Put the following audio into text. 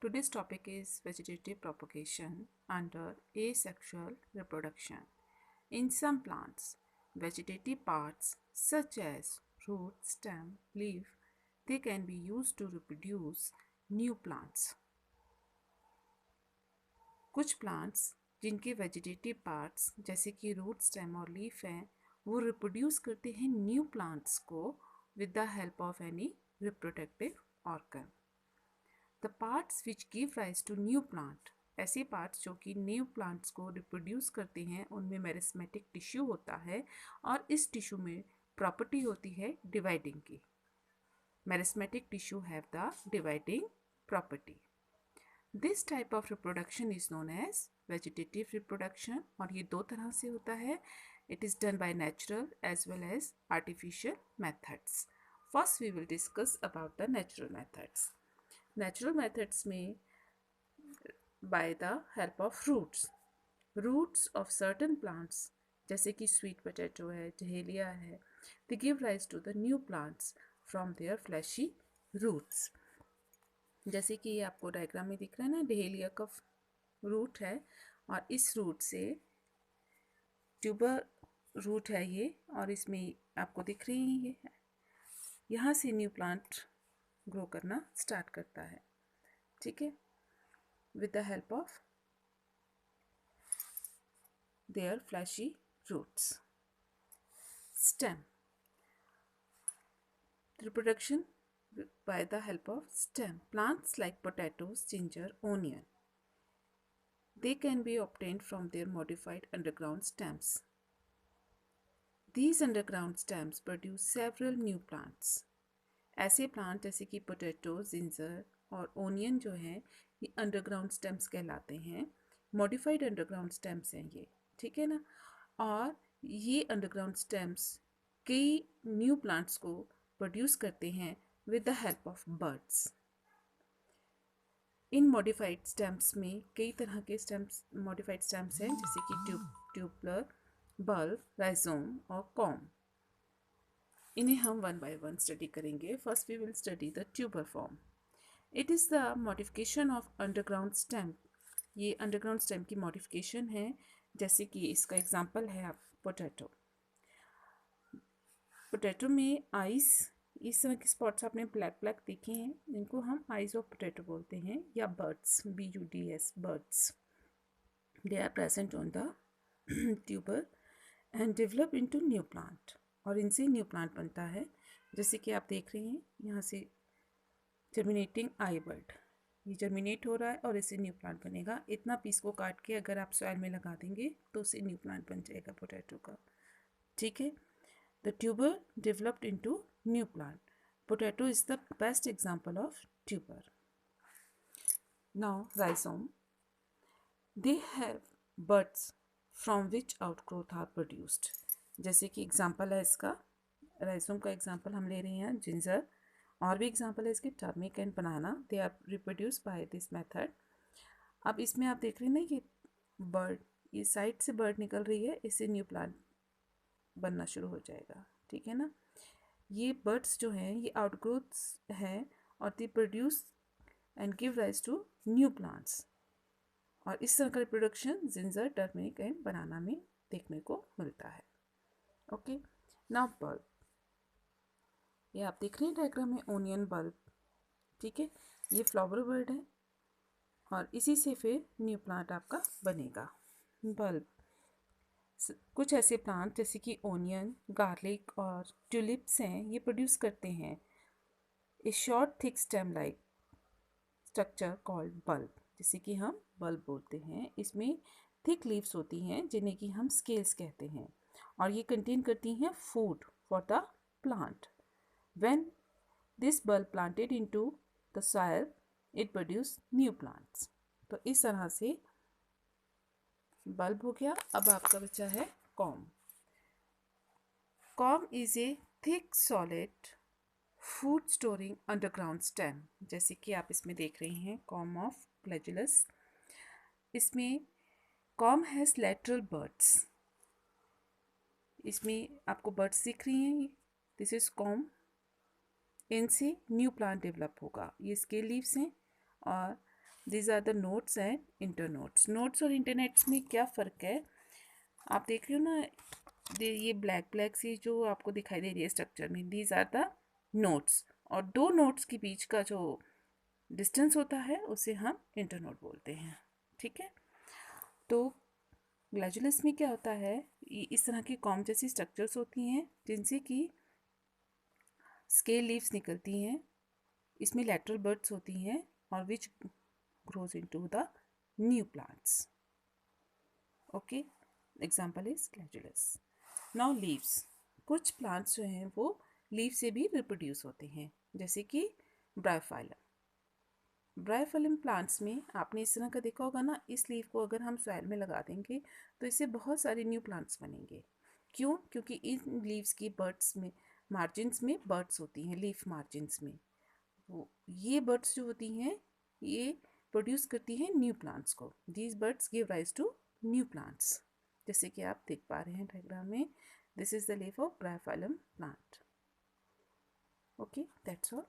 Today's topic is vegetative propagation under asexual reproduction. In some plants, vegetative parts such as root, stem, leaf, they can be used to reproduce new plants. कुछ plants जिनके vegetative parts जैसे कि root, stem और leaf हैं, वो reproduce करते हैं new plants को with the help of any reproductive organ. The parts which give rise to new plant, ऐसे पार्ट्स जो कि न्यू प्लांट्स को रिप्रोड्यूस करते हैं, उनमें मेरिस्मेटिक टिश्यू होता है और इस टिश्यू में प्रॉपर्टी होती है डिवाइडिंग की. Meristematic tissue have the dividing property. This type of reproduction is known as vegetative reproduction और ये दो तरह से होता है. It is done by natural as well as artificial methods. First we will discuss about the natural methods. Natural methods में by the help of roots of certain plants जैसे कि स्वीट पोटैटो है, डहेलिया है, they give rise to the new plants from there fleshy roots. जैसे कि ये आपको diagram में दिख रहा है ना, डहेलिया का रूट है और इस रूट से ट्यूबर रूट है ये, और इसमें आपको दिख रही है ये, यहाँ से न्यू प्लांट ग्रो करना स्टार्ट करता है. ठीक है, with the help of their fleshy roots. Stem reproduction by the help of stem. Plants like potatoes, ginger, onion, they can be obtained from their modified underground stems. These underground stems produce several new plants. ऐसे plant जैसे कि potato, ginger और onion जो हैं, ये underground stems कहलाते हैं. Modified underground stems हैं ये, ठीक है ना. और ये अंडरग्राउंड स्टेम्स कई न्यू प्लांट्स को प्रोड्यूस करते हैं with the help of birds. In modified stems में कई तरह के स्टेम्स, मॉडिफाइड स्टेम्स हैं जैसे कि ट्यूबलर, बल्ब, राइजोम और कॉम. इन्हें हम वन बाय वन स्टडी करेंगे. First we will study the tuber form. It is the modification of underground stem. ये अंडरग्राउंड स्टेम की मॉडिफिकेशन है. जैसे कि इसका एग्जांपल है आप पोटैटो. पोटैटो में आइस, इस तरह के स्पॉट्स आपने ब्लैक ब्लैक देखे हैं, जिनको हम आइज ऑफ पोटैटो बोलते हैं, या birds, BUDS, birds. They are present on the tuber and develop into new plant, और इनसे न्यू प्लांट बनता है. जैसे कि आप देख रहे हैं यहाँ से जर्मिनेटिंग आई बर्ड, ये जर्मिनेट हो रहा है और इससे न्यू प्लांट बनेगा. इतना पीस को काट के अगर आप सॉइल में लगा देंगे तो उससे न्यू प्लांट बन जाएगा पोटैटो का. ठीक है. The tuber developed into new plant. Potato is the best example of tuber. Now rhizome. They have buds from which outgrowth are produced. जैसे कि एग्जाम्पल है इसका, राइजोम का एग्जाम्पल हम ले रहे हैं, जिंजर. और भी एग्जाम्पल है इसके, turmeric and banana. They are reproduce by this method. अब इसमें आप देख रहे हैं ना, ये बर्ड, ये साइड से बर्ड निकल रही है, इससे न्यू प्लांट बनना शुरू हो जाएगा. ठीक है ना. ये बर्ड्स जो हैं ये आउटग्रोथ्स हैं और they produce and give rise to new plants. और इस तरह का reproduction ginger, turmeric and banana में देखने को मिलता है. ओके. नाउ बल्ब, ये आप देख रहे हैं डायग्राम में, ओनियन बल्ब. ठीक है, ये फ्लावर बर्ड है और इसी से फिर न्यू प्लांट आपका बनेगा. बल्ब, कुछ ऐसे प्लांट जैसे कि ओनियन, गार्लिक और ट्यूलिप्स हैं, ये प्रोड्यूस करते हैं ए short thick stem like structure called bulb, जिसे कि हम बल्ब बोलते हैं. इसमें थिक लीव्स होती हैं जिन्हें कि हम स्केल्स कहते हैं, और ये कंटेन करती हैं food for the plant. When this bulb planted into the soil it produce new plants. तो इस तरह से बल्ब हो गया. अब आपका बचा है com. Com is a thick solid food storing underground stem. जैसे कि आप इसमें देख रहे हैं, कॉम ऑफ फ्लैजुलस. इसमें कॉम हैज लैटरल बर्ड्स. इसमें आपको बर्ड्स दिख रही हैं, दिस इज कॉम. इनसे न्यू प्लांट डेवलप होगा. ये स्केल लीव्स हैं और these are the nodes and internodes. Nodes और इंटरनेट्स में क्या फ़र्क है, आप देख रहे हो ना, ये ब्लैक ब्लैक सी जो आपको दिखाई दे रही है स्ट्रक्चर में, दीज आर द नोड्स, और दो नोड्स के बीच का जो डिस्टेंस होता है उसे हम इंटरनोड बोलते हैं। ठीक है, तो ग्लैजुलस में क्या होता है, इस तरह की कॉम जैसी स्ट्रक्चर्स होती हैं जिनसे कि स्केल लीव्स निकलती हैं, इसमें लैटरल बर्ड्स होती हैं और विच grows into the new plants. Okay, example is glandulus. Now leaves, कुछ plants जो हैं वो leaves से भी reproduce होते हैं, जैसे कि ब्रायोफाइलम प्लांट्स में आपने इस तरह का देखा होगा ना, इस लीफ को अगर हम सॉइल में लगा देंगे तो इससे बहुत सारे न्यू प्लांट्स बनेंगे। क्यों? क्योंकि इन लीव्स की बर्ड्स में मार्जिन्स में बर्ड्स होती हैं, लीफ मार्जिन्स में वो ये बर्ड्स जो होती हैं ये प्रोड्यूस करती हैं न्यू प्लांट्स को। These birds give rise to new plants, जैसे कि आप देख पा रहे हैं डायग्राम में। This is the leaf of Bryophyllum plant. Okay, that's all.